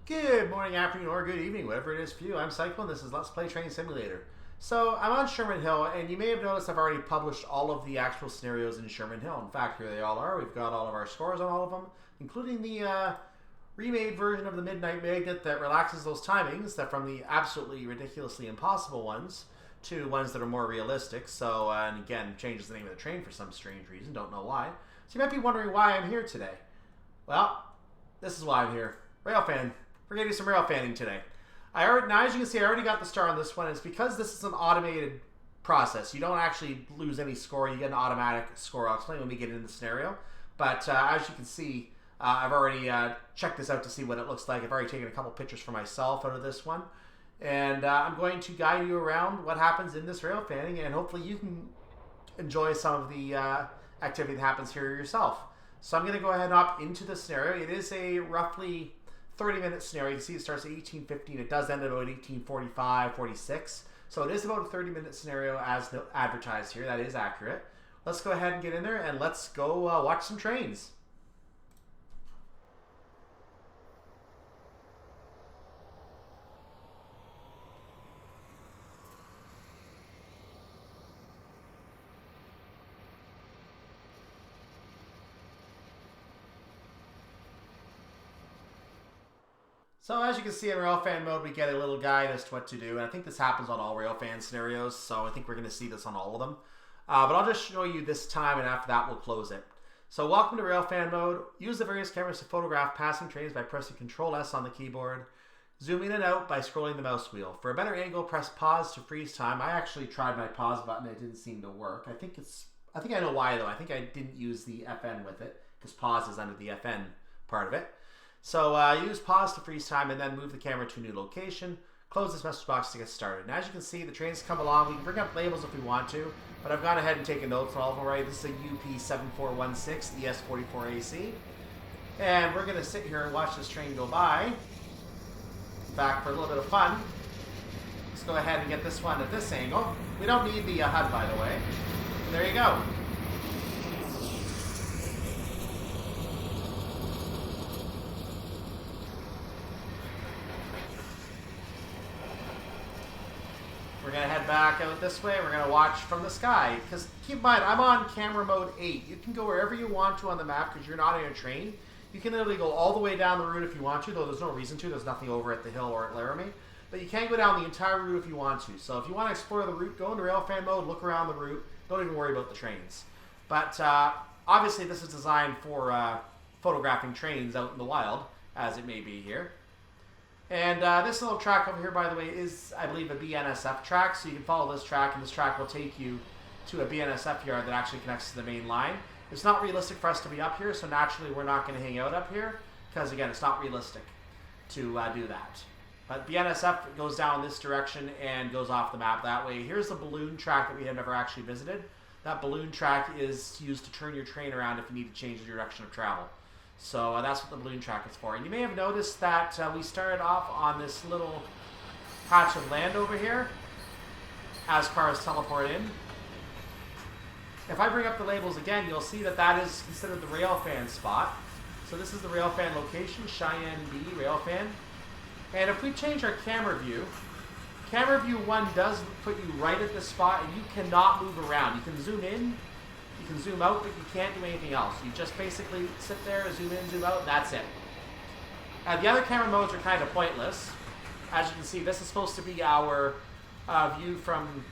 Good morning, afternoon, or good evening, whatever it is for you. I'm Cycle, and this is Let's Play Train Simulator. So, I'm on Sherman Hill, and you may have noticed I've already published all of the actual scenarios in Sherman Hill. In fact, here they all are. We've got all of our scores on all of them, including the remade version of the Midnight Magnet that relaxes those timings that from the absolutely ridiculously impossible ones to ones that are more realistic. So, and again, changes the name of the train for some strange reason. Don't know why. So you might be wondering why I'm here today. Well, this is why I'm here. Railfan. We're going to do some rail fanning today. Now, as you can see, I already got the star on this one. It's because this is an automated process. You don't actually lose any score. You get an automatic score. I'll explain when we get into the scenario. But as you can see, I've already checked this out to see what it looks like. I've already taken a couple pictures for myself out of this one. And I'm going to guide you around what happens in this rail fanning. And hopefully you can enjoy some of the activity that happens here yourself. So I'm going to go ahead and hop into the scenario. It is a roughly 30-minute scenario. You can see it starts at 18:15. It does end at about 18:45, 46. So it is about a 30-minute scenario as advertised here. That is accurate. Let's go ahead and get in there and let's go watch some trains. So as you can see in Railfan mode, we get a little guide as to what to do. And I think this happens on all Railfan scenarios, so I think we're going to see this on all of them. But I'll just show you this time, and after that, we'll close it. So welcome to Railfan mode. Use the various cameras to photograph passing trains by pressing Control-S on the keyboard. Zoom in and out by scrolling the mouse wheel. For a better angle, press pause to freeze time. I actually tried my pause button. It didn't seem to work. I think I know why, though. I think I didn't use the FN with it, because pause is under the FN part of it. So use pause to freeze time and then move the camera to a new location. Close this message box to get started. And as you can see, the trains come along. We can bring up labels if we want to, but I've gone ahead and taken notes on all of them already. This is a UP7416 ES44AC. And we're going to sit here and watch this train go by. In fact, for a little bit of fun, let's go ahead and get this one at this angle. We don't need the HUD, by the way. And there you go. We're going to head back out this way. We're going to watch from the sky. Because keep in mind, I'm on camera mode 8. You can go wherever you want to on the map because you're not in a train. You can literally go all the way down the route if you want to, though there's no reason to. There's nothing over at the hill or at Laramie. But you can go down the entire route if you want to. So if you want to explore the route, go into Railfan mode, look around the route. Don't even worry about the trains. But obviously this is designed for photographing trains out in the wild, as it may be here. And this little track over here, by the way, is, I believe, a BNSF track. So you can follow this track, and this track will take you to a BNSF yard that actually connects to the main line. It's not realistic for us to be up here, so naturally we're not going to hang out up here, because, again, it's not realistic to do that. But BNSF goes down this direction and goes off the map that way. Here's the balloon track that we have never actually visited. That balloon track is used to turn your train around if you need to change the direction of travel. So that's what the balloon track is for. And you may have noticed that we started off on this little patch of land over here as cars teleport in. If I bring up the labels again, you'll see that that is considered the Railfan spot. So this is the Railfan location, Cheyenne B, Railfan. And if we change our camera view 1 does put you right at this spot, and you cannot move around. You can zoom in, you can zoom out, but you can't do anything else. You just basically sit there, zoom in, zoom out, and that's it. The other camera modes are kind of pointless. As you can see, this is supposed to be our view from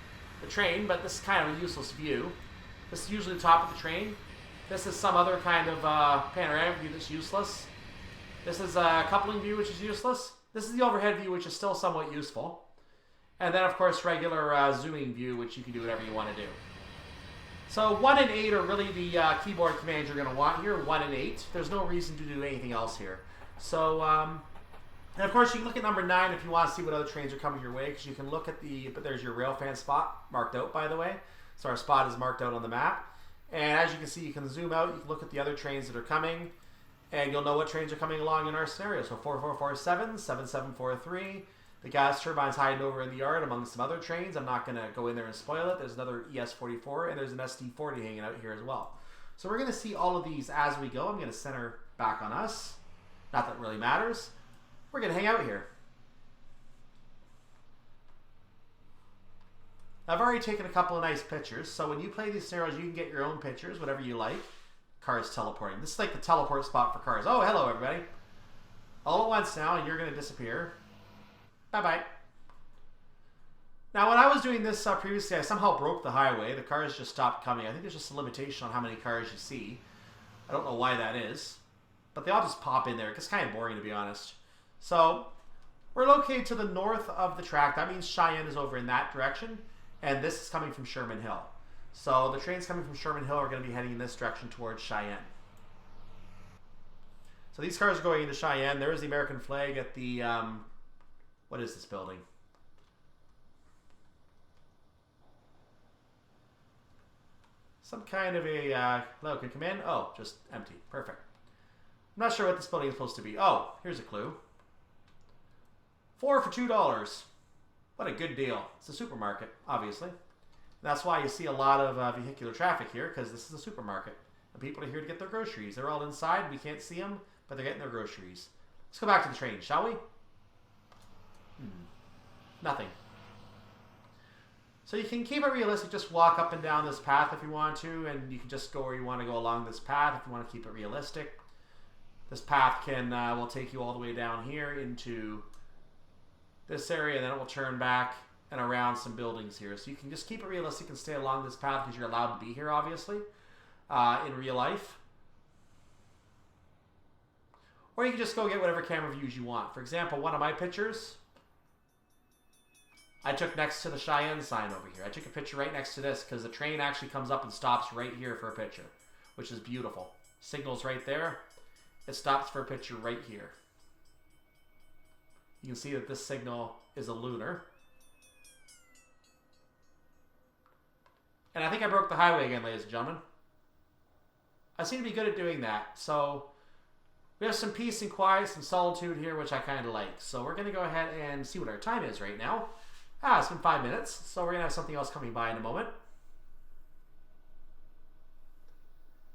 the train, but this is kind of a useless view. This is usually the top of the train. This is some other kind of panoramic view that's useless. This is a coupling view, which is useless. This is the overhead view, which is still somewhat useful. And then, of course, regular zooming view, which you can do whatever you want to do. So 1 and 8 are really the keyboard commands you're going to want here, 1 and 8. There's no reason to do anything else here. So, and of course, you can look at number 9 if you want to see what other trains are coming your way, because you can look at but there's your Railfan spot marked out, by the way. So our spot is marked out on the map. And as you can see, you can zoom out, you can look at the other trains that are coming, and you'll know what trains are coming along in our scenario. So 4447, 7743, the gas turbine's hiding over in the yard among some other trains. I'm not going to go in there and spoil it. There's another ES44, and there's an SD40 hanging out here as well. So we're going to see all of these as we go. I'm going to center back on us. Not that it really matters. we're going to hang out here. I've already taken a couple of nice pictures, so when you play these scenarios, you can get your own pictures, whatever you like. Cars teleporting. This is like the teleport spot for cars. Oh, hello, everybody. All at once now, and you're going to disappear. Bye-bye. Now, when I was doing this previously, I somehow broke the highway. The cars just stopped coming. I think there's just a limitation on how many cars you see. I don't know why that is. But they all just pop in there. It gets kind of boring, to be honest. So, we're located to the north of the track. That means Cheyenne is over in that direction. And this is coming from Sherman Hill. So the trains coming from Sherman Hill are going to be heading in this direction towards Cheyenne. So these cars are going into Cheyenne. There is the American flag at the, what is this building? Some kind of a, hello, can you come in? Oh, just empty. Perfect. I'm not sure what this building is supposed to be. Oh, here's a clue. 4 for $2. What a good deal. It's a supermarket, obviously. And that's why you see a lot of vehicular traffic here, because this is a supermarket. And people are here to get their groceries. They're all inside. We can't see them, but they're getting their groceries. Let's go back to the train, shall we? Nothing. So you can keep it realistic. Just walk up and down this path if you want to, and you can just go where you want to go along this path if you want to keep it realistic. This path will take you all the way down here into this area, and then it will turn back and around some buildings here. So you can just keep it realistic and stay along this path because you're allowed to be here, obviously, in real life. Or you can just go get whatever camera views you want. For example, one of my pictures I took next to the Cheyenne sign over here. I took a picture right next to this because the train actually comes up and stops right here for a picture, which is beautiful. Signal's right there. It stops for a picture right here. You can see that this signal is a lunar. And I think I broke the highway again, ladies and gentlemen. I seem to be good at doing that. So we have some peace and quiet, some solitude here, which I kind of like. So we're going to go ahead and see what our time is right now. It's been 5 minutes, so we're going to have something else coming by in a moment.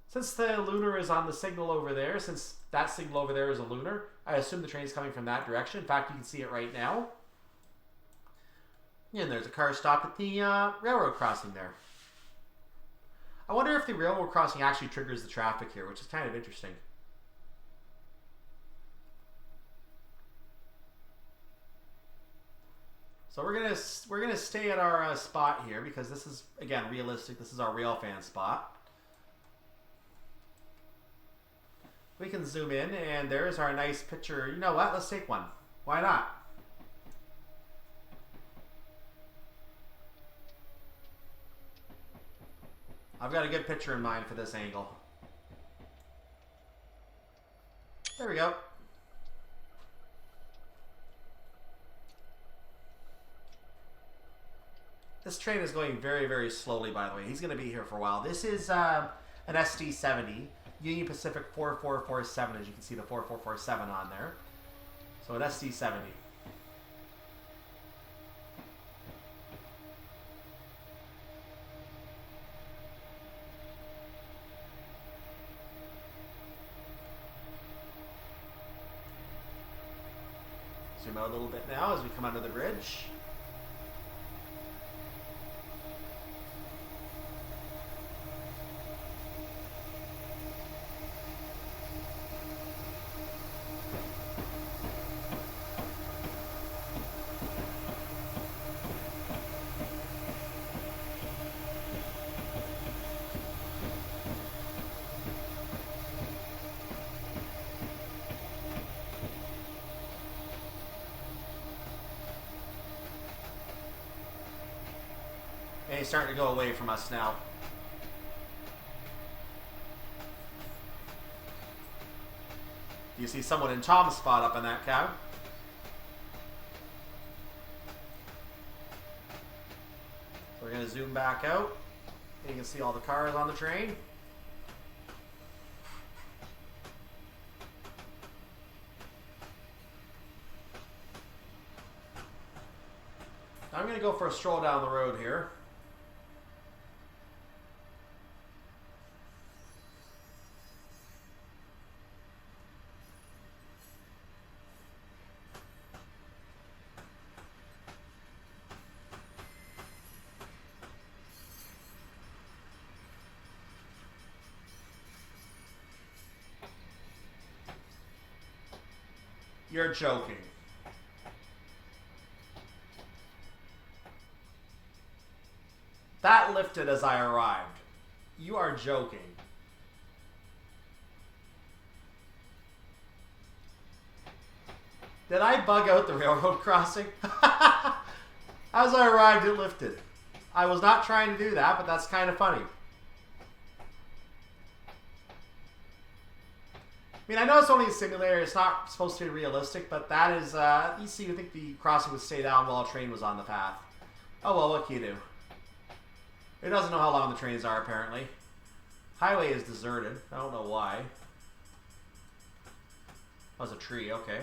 Since the lunar is on the signal over there, since that signal over there is a lunar, I assume the train is coming from that direction. In fact, you can see it right now. And there's a car stopped at the railroad crossing there. I wonder if the railroad crossing actually triggers the traffic here, which is kind of interesting. So we're gonna stay at our spot here because this is, again, realistic. This is our Railfan spot. We can zoom in, and there's our nice picture. You know what? Let's take one. Why not? I've got a good picture in mind for this angle. There we go. This train is going very, very slowly, by the way. He's going to be here for a while. This is an SD70. Union Pacific 4447, as you can see the 4447 on there. So an SD70. Zoom out a little bit now as we come under the bridge. And he's starting to go away from us now. You see someone in Tom's spot up in that cab. So we're going to zoom back out. And you can see all the cars on the train. Now I'm going to go for a stroll down the road here. You're joking. That lifted as I arrived. You are joking. Did I bug out the railroad crossing? As I arrived, it lifted. I was not trying to do that, but that's kind of funny. I mean, I know it's only a simulator. It's not supposed to be realistic, but that is, you see, you think the crossing would stay down while a train was on the path. Oh, well, what can you do? It doesn't know how long the trains are, apparently. Highway is deserted. I don't know why. That was a tree, okay.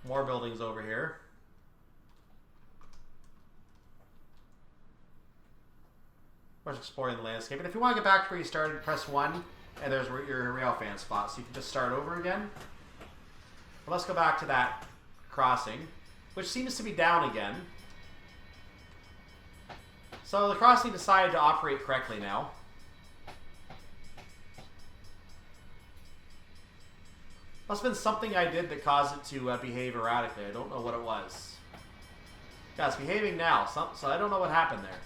More buildings over here. We're just exploring the landscape. And if you want to get back to where you started, press 1, and there's your Railfan spot. So you can just start over again. But let's go back to that crossing, which seems to be down again. So the crossing decided to operate correctly now. Must have been something I did that caused it to behave erratically. I don't know what it was. Yeah, it's behaving now, so I don't know what happened there.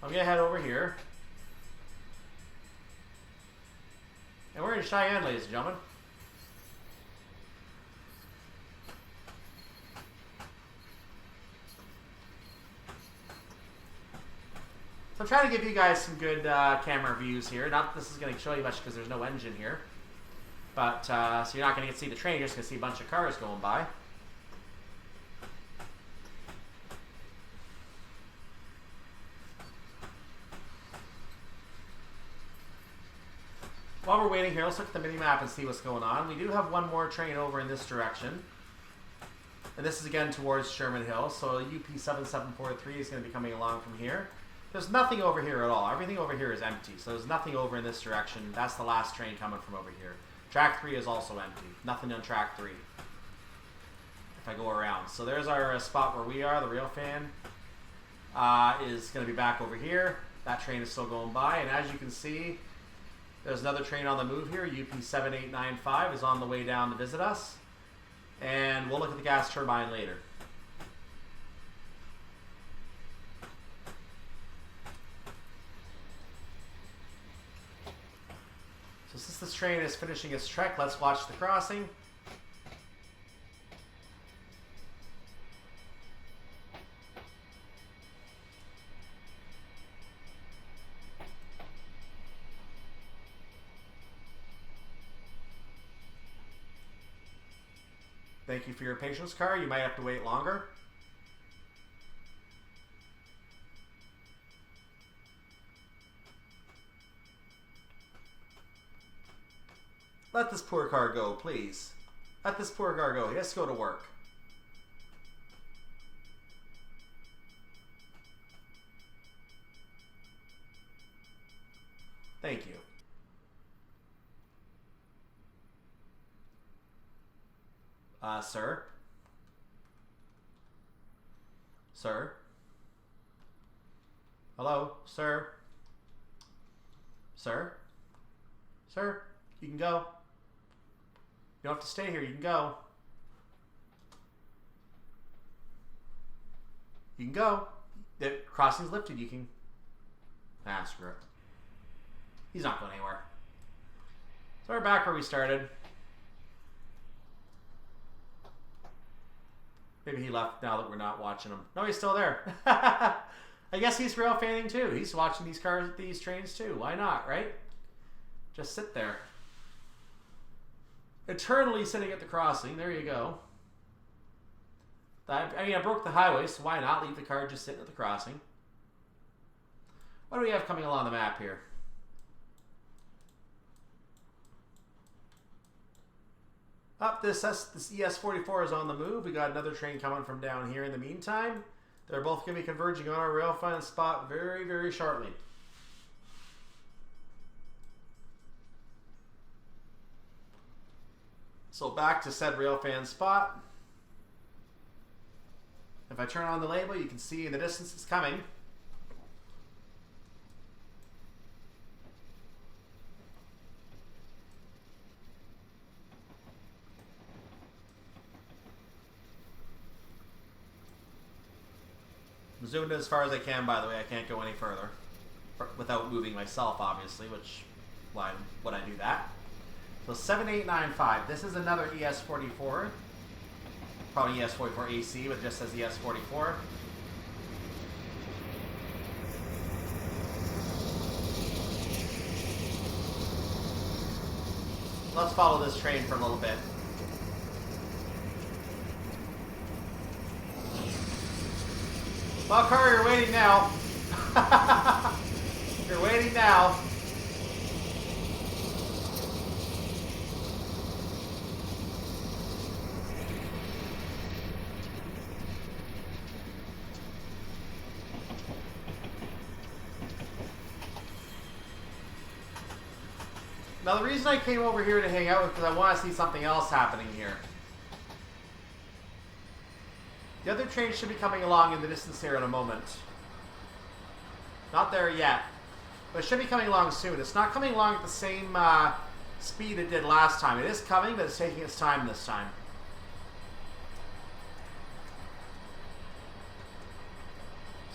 I'm going to head over here. And we're in Cheyenne, ladies and gentlemen. So I'm trying to give you guys some good camera views here. Not that this is going to show you much because there's no engine here. But, so you're not going to get to see the train, you're just going to see a bunch of cars going by. While we're waiting here, let's look at the mini-map and see what's going on. We do have one more train over in this direction. And this is again towards Sherman Hill, so UP7743 is going to be coming along from here. There's nothing over here at all. Everything over here is empty, so there's nothing over in this direction. That's the last train coming from over here. Track 3 is also empty. Nothing on track 3. If I go around. So there's our spot where we are. The Railfan is going to be back over here. That train is still going by, and as you can see, there's another train on the move here. UP7895 is on the way down to visit us. And we'll look at the gas turbine later. So since this train is finishing its trek, let's watch the crossing. Thank you for your patience, car. You might have to wait longer. Let this poor car go, please. Let this poor car go. He has to go to work. Thank you. Sir? Sir? Hello? Sir? Sir? Sir? You can go. You don't have to stay here. You can go. You can go. The crossing's lifted. You can... Ah, screw it. He's not going anywhere. So we're back where we started. Maybe he left now that we're not watching him. No, he's still there. I guess he's railfanning too. He's watching these cars, these trains too. Why not, right? Just sit there. Eternally sitting at the crossing. There you go. I mean, I broke the highway, so why not leave the car just sitting at the crossing? What do we have coming along the map here? Up this ES44 is on the move. We got another train coming from down here in the meantime. They're both going to be converging on our Railfan spot very, very shortly. So back to said Railfan spot. If I turn on the label, you can see in the distance it's coming. zoomed as far as I can, by the way. I can't go any further without moving myself, obviously, which, why would I do that? So 7895. This is another ES44. Probably ES44 AC, but it just says ES44. Let's follow this train for a little bit. Well, car, you're waiting now. You're waiting now. Now, the reason I came over here to hang out is because I want to see something else happening here. The other train should be coming along in the distance here in a moment. Not there yet, but it should be coming along soon. It's not coming along at the same speed it did last time. It is coming, but it's taking its time this time.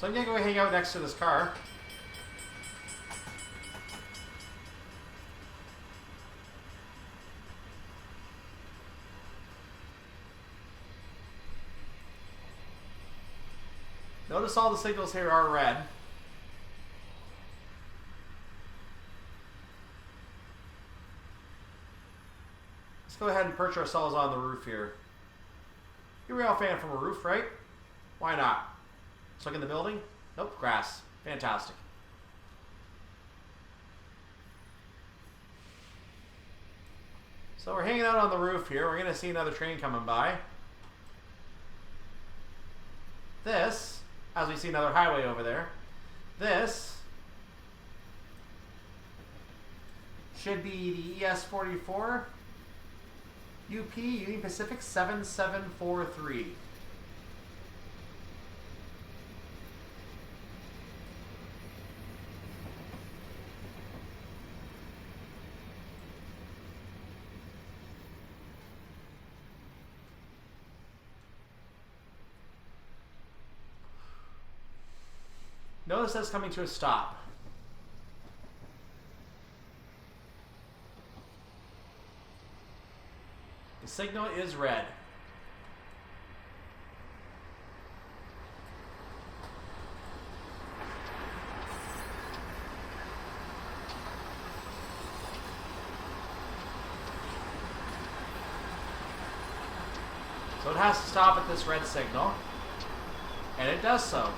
So I'm going to go hang out next to this car. Notice all the signals here are red. Let's go ahead and perch ourselves on the roof here. You're a Railfan from a roof, right? Why not? Let's look in the building. Nope, grass. Fantastic. So we're hanging out on the roof here. We're going to see another train coming by. This, as we see another highway over there, this should be the ES44 UP Union Pacific 7743. Notice that's coming to a stop. The signal is red. So it has to stop at this red signal, and it does so.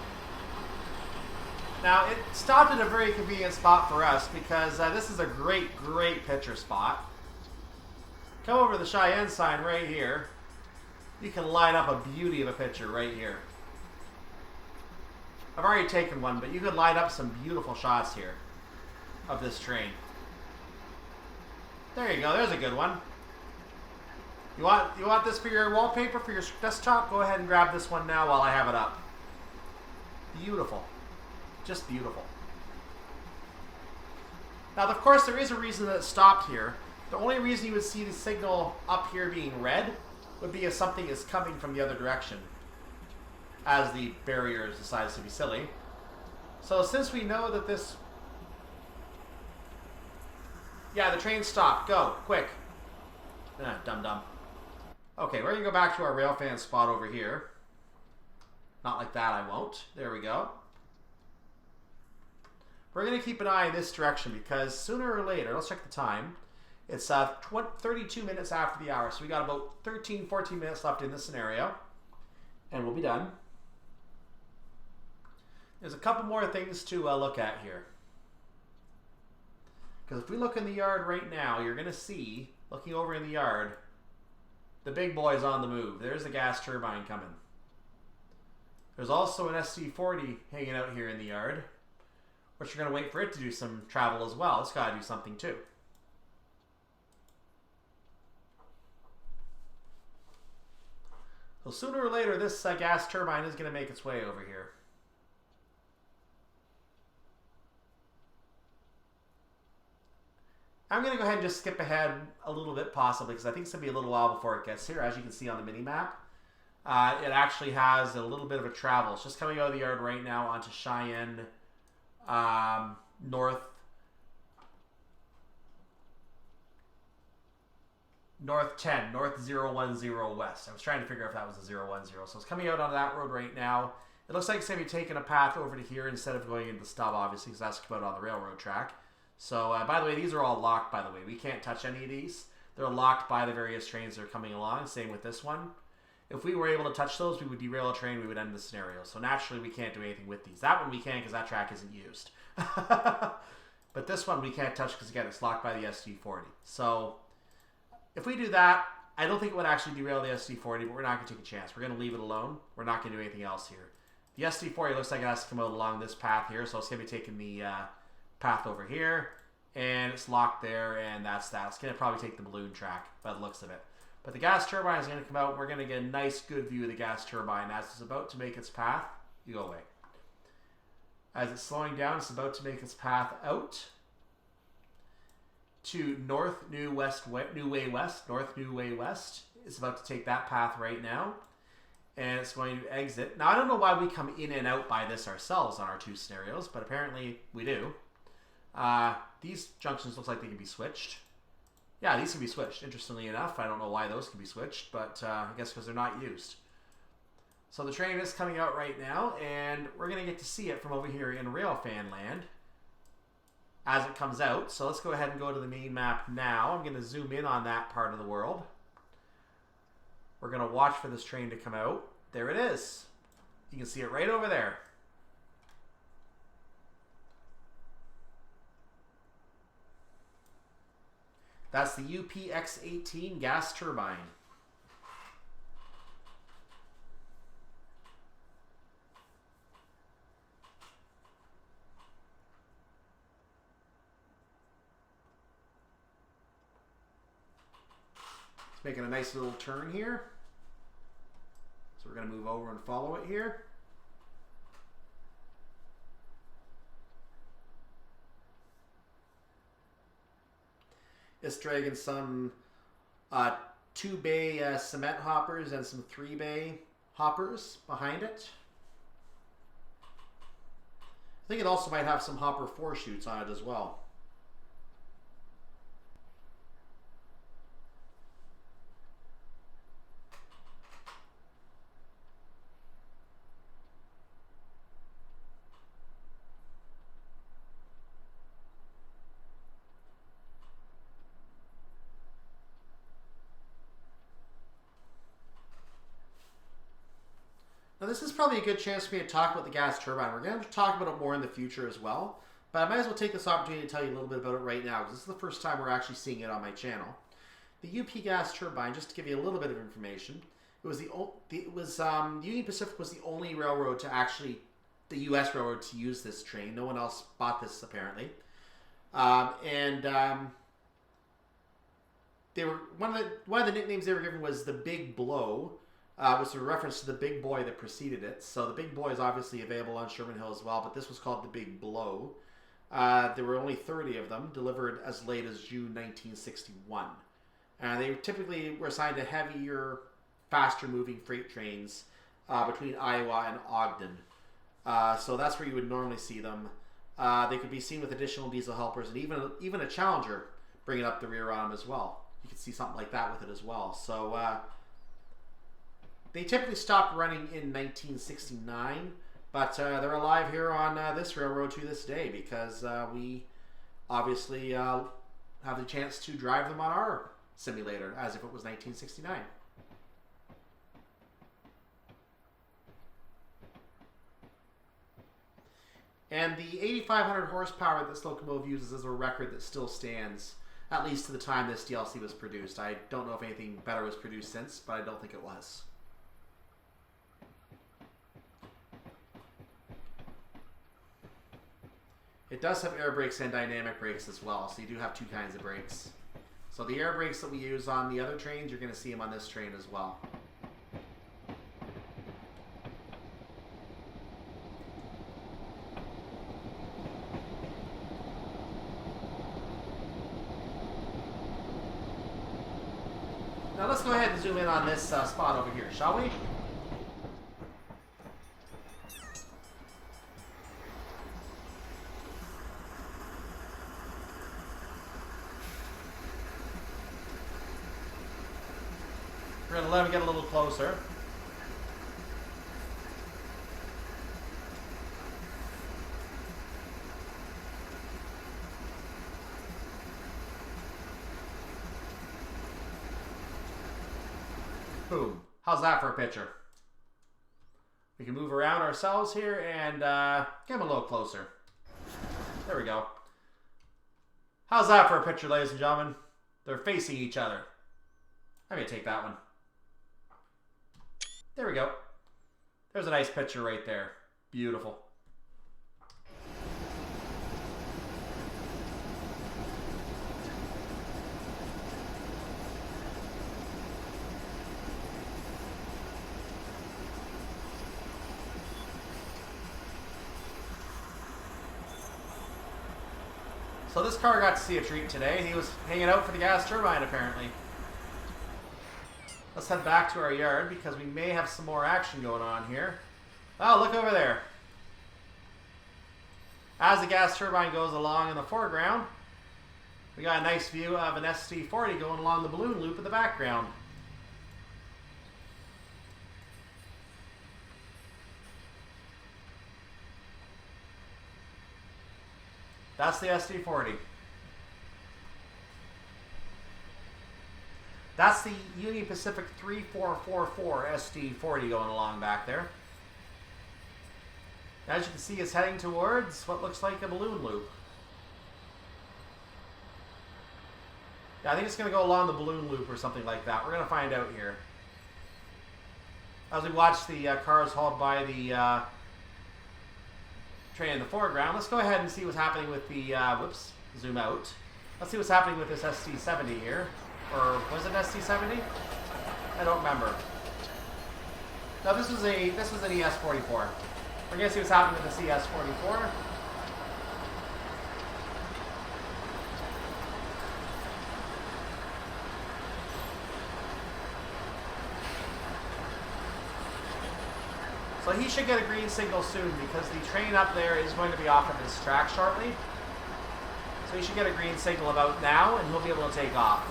Now, it stopped at a very convenient spot for us because this is a great picture spot. Come over to the Cheyenne sign right here. You can line up a beauty of a picture right here. I've already taken one, but you could line up some beautiful shots here of this train. There you go. There's a good one. You want this for your wallpaper for your desktop? Go ahead and grab this one now while I have it up. Beautiful. Just beautiful. Now, of course, there is a reason that it stopped here. The only reason you would see the signal up here being red would be if something is coming from the other direction, as the barrier decides to be silly. So since we know that this... Yeah, the train stopped. Go, quick. Dum-dum. Okay, we're going to go back to our Railfan spot over here. Not like that, I won't. There we go. We're going to keep an eye in this direction because sooner or later, let's check the time. It's 32 minutes after the hour, so we got about 13, 14 minutes left in this scenario, and we'll be done. There's a couple more things to look at here. Because if we look in the yard right now, you're going to see, looking over in the yard, the big boy's on the move. There's the gas turbine coming. There's also an SC40 hanging out here in the yard, which you're going to wait for it to do some travel as well. It's got to do something too. So sooner or later, this gas turbine is going to make its way over here. I'm going to go ahead and just skip ahead a little bit, possibly, because I think it's going to be a little while before it gets here, as you can see on the mini-map. It actually has a little bit of a travel. It's just coming out of the yard right now onto Cheyenne North 010 west. I was trying to figure out if that was a 010. So it's coming out on that road right now. It looks like it's going to be taking a path over to here instead of going into the stub, obviously, because that's come out on the railroad track. So, by the way, these are all locked, by the way. We can't touch any of these. They're locked by the various trains that are coming along. Same with this one. If we were able to touch those, we would derail a train, we would end the scenario. So naturally, we can't do anything with these. That one we can because that track isn't used. But this one we can't touch because, again, it's locked by the SD40. So if we do that, I don't think it would actually derail the SD40, but we're not going to take a chance. We're going to leave it alone. We're not going to do anything else here. The SD40 looks like it has to come out along this path here, so it's going to be taking the path over here, and it's locked there, and that's that. It's going to probably take the balloon track by the looks of it. But the gas turbine is going to come out, and we're going to get a nice, good view of the gas turbine as it's about to make its path. You go away. As it's slowing down, it's about to make its path out to North New Way West. It's about to take that path right now, and it's going to exit. Now, I don't know why we come in and out by this ourselves on our two scenarios, but apparently we do. These junctions look like they can be switched. Yeah, these can be switched. Interestingly enough, I don't know why those can be switched, but I guess because they're not used. So the train is coming out right now, and we're going to get to see it from over here in Railfan land as it comes out. So let's go ahead and go to the main map now. I'm going to zoom in on that part of the world. We're going to watch for this train to come out. There it is. You can see it right over there. That's the UPX-18 gas turbine. It's making a nice little turn here. So we're going to move over and follow it here. It's dragging some 2-bay cement hoppers and some 3-bay hoppers behind it. I think it also might have some hopper 4 chutes on it as well. Now, this is probably a good chance for me to talk about the gas turbine. We're going to talk about it more in the future as well, but I might as well take this opportunity to tell you a little bit about it right now, because this is the first time we're actually seeing it on my channel. The UP gas turbine, just to give you a little bit of information, Union Pacific was the only railroad to actually, the U.S. railroad to use this train. No one else bought this apparently, they were one of the nicknames they were given was the Big Blow. Was a reference to the Big Boy that preceded it. So the Big Boy is obviously available on Sherman Hill as well, but this was called the Big Blow. There were only 30 of them, delivered as late as June 1961. They typically were assigned to heavier, faster-moving freight trains between Iowa and Ogden. So that's where you would normally see them. They could be seen with additional diesel helpers, and even a Challenger bringing up the rear on them as well. You could see something like that with it as well. So they typically stopped running in 1969, but they're alive here on this railroad to this day because we obviously have the chance to drive them on our simulator as if it was 1969. And the 8,500 horsepower that this locomotive uses is a record that still stands, at least to the time this DLC was produced. I don't know if anything better was produced since, but I don't think it was. It does have air brakes and dynamic brakes as well, so you do have two kinds of brakes. So the air brakes that we use on the other trains, you're going to see them on this train as well. Now let's go ahead and zoom in on this spot over here, shall we? We're going to let him get a little closer. Boom. How's that for a picture? We can move around ourselves here and get him a little closer. There we go. How's that for a picture, ladies and gentlemen? They're facing each other. I'm going to take that one. There we go. There's a nice picture right there. Beautiful. So this car got to see a treat today. He was hanging out for the gas turbine, apparently. Let's head back to our yard because we may have some more action going on here. Oh, look over there. As the gas turbine goes along in the foreground, we got a nice view of an ST40 going along the balloon loop in the background. That's the ST40. That's the Union Pacific 3444 ST40 going along back there. As you can see, it's heading towards what looks like a balloon loop. Yeah, I think it's going to go along the balloon loop or something like that. We're going to find out here. As we watch the cars hauled by the train in the foreground, let's go ahead and see what's happening with the, whoops, zoom out. Let's see what's happening with this ST70 here. Or was it ST70? I don't remember. No, this was an ES44. We're gonna see what's happening with the CS44. So he should get a green signal soon because the train up there is going to be off of this track shortly. So he should get a green signal about now and he'll be able to take off.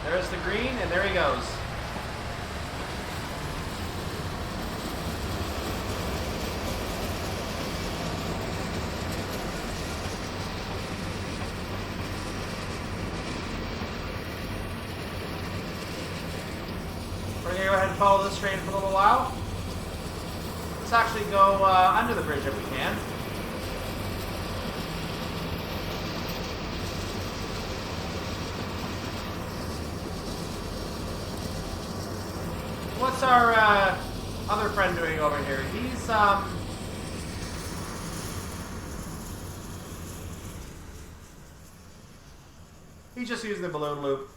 There's the green, and there he goes. We're going to go ahead and follow this train for a little while. Let's actually go under the bridge if we can. What's our other friend doing over here? He's just using the balloon loop.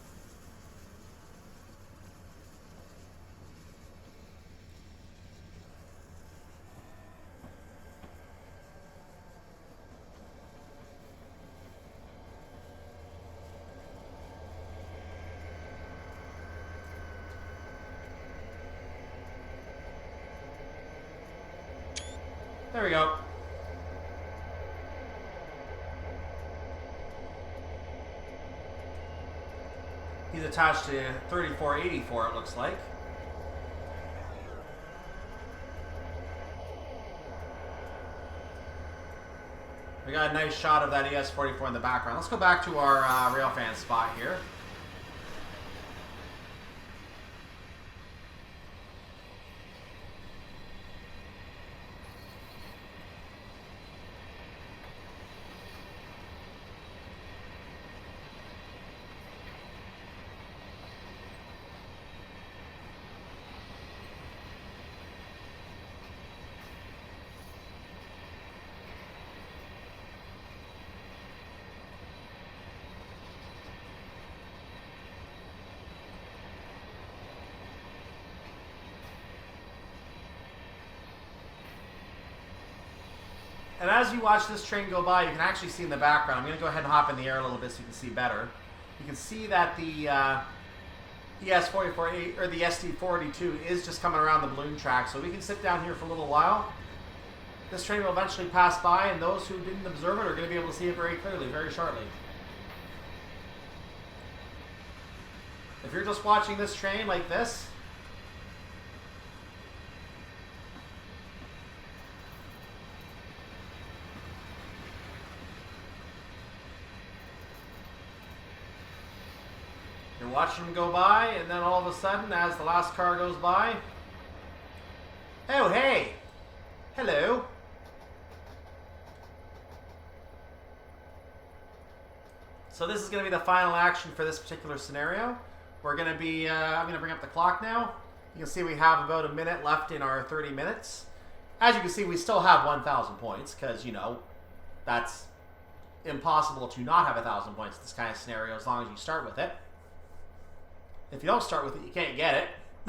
There we go. He's attached to 3484, it looks like. We got a nice shot of that ES44 in the background. Let's go back to our Railfan spot here. And as you watch this train go by, you can actually see in the background. I'm going to go ahead and hop in the air a little bit so you can see better. You can see that the ES44 or the ST42 is just coming around the balloon track. So we can sit down here for a little while This train will eventually pass by, and those who didn't observe it are going to be able to see it very clearly, very shortly. If you're just watching this train like this, you're watching them go by, and then all of a sudden, as the last car goes by, oh, hey, hello. So this is going to be the final action for this particular scenario. We're going to be, I'm going to bring up the clock now. You can see we have about a minute left in our 30 minutes. As you can see, we still have 1,000 points because, you know, that's impossible to not have 1,000 points in this kind of scenario as long as you start with it. If you don't start with it, you can't get it.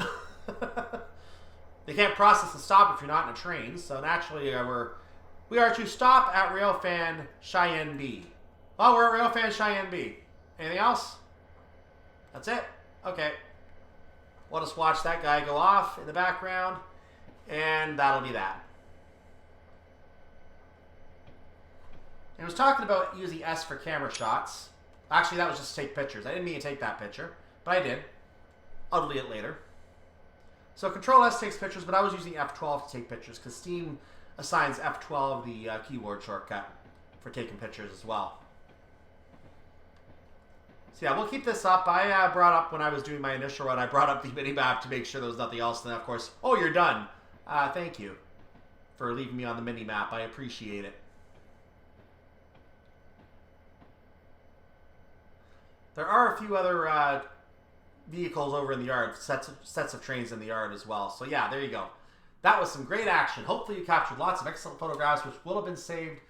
They can't process and stop if you're not in a train. So naturally, we are to stop at Railfan Cheyenne B. Oh, we're at Railfan Cheyenne B. Anything else? That's it? Okay. We'll just watch that guy go off in the background, and that'll be that. I was talking about using S for camera shots. Actually, that was just to take pictures. I didn't mean to take that picture, but I did. I'll delete it later. So Control S takes pictures, but I was using F12 to take pictures because Steam assigns F12 the keyboard shortcut for taking pictures as well. So yeah, we'll keep this up. I brought up, when I was doing my initial run, I brought up the mini-map to make sure there was nothing else. And then, of course, oh, you're done. Thank you for leaving me on the mini-map. I appreciate it. There are a few other vehicles over in the yard, sets of trains in the yard as well. So yeah, there you go. That was some great action. Hopefully you captured lots of excellent photographs, which will have been saved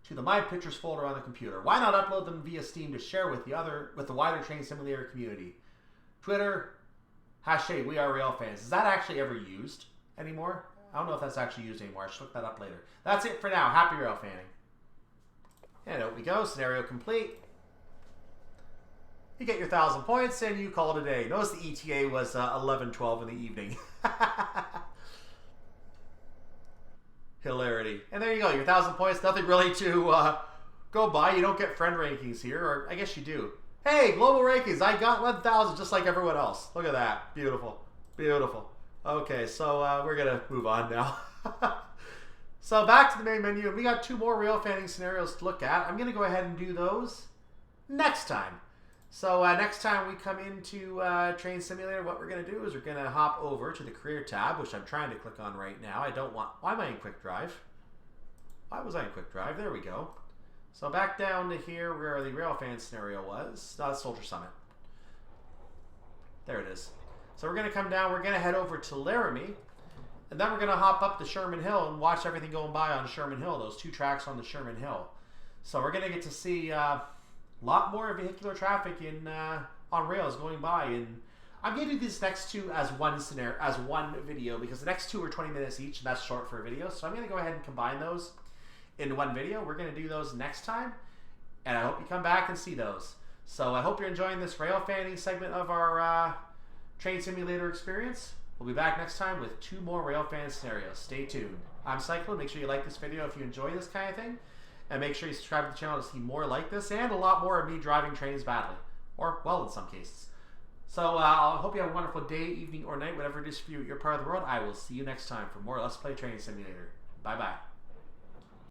to the My Pictures folder on the computer. Why not upload them via Steam to share with the wider train simulator community? Twitter, hashtag #WeAreRailFans. Is that actually ever used anymore? I don't know if that's actually used anymore. I should look that up later. That's it for now. Happy railfanning. And out we go. Scenario complete. You get your 1,000 points and you call it a day. Notice the ETA was 11:12 in the evening. Hilarity. And there you go, your 1,000 points. Nothing really to go by. You don't get friend rankings here, or I guess you do. Hey, global rankings. I got 1,000 just like everyone else. Look at that. Beautiful. Beautiful. Okay, so we're going to move on now. So back to the main menu. We got 2 more railfanning scenarios to look at. I'm going to go ahead and do those next time. So next time we come into Train Simulator, what we're going to do is we're going to hop over to the Career tab, which I'm trying to click on right now. I don't want... Why am I in Quick Drive? Why was I in Quick Drive? There we go. So back down to here where the Railfan scenario was. No, that's Soldier Summit. There it is. So we're going to come down. We're going to head over to Laramie. And then we're going to hop up to Sherman Hill and watch everything going by on Sherman Hill. Those 2 tracks on the Sherman Hill. So we're going to get to see... lot more vehicular traffic in on rails going by, and I'm going to do these next 2 as one video because the next 2 are 20 minutes each, and that's short for a video. So I'm going to go ahead and combine those into one video. We're going to do those next time, and I hope you come back and see those. So I hope you're enjoying this rail fanning segment of our train simulator experience. We'll be back next time with 2 more rail fan scenarios. Stay tuned. I'm Cyclone. Make sure you like this video if you enjoy this kind of thing. And make sure you subscribe to the channel to see more like this and a lot more of me driving trains badly. Or, well, in some cases. So, I hope you have a wonderful day, evening, or night, whatever it is for you at your part of the world. I will see you next time for more Let's Play Train Simulator. Bye-bye.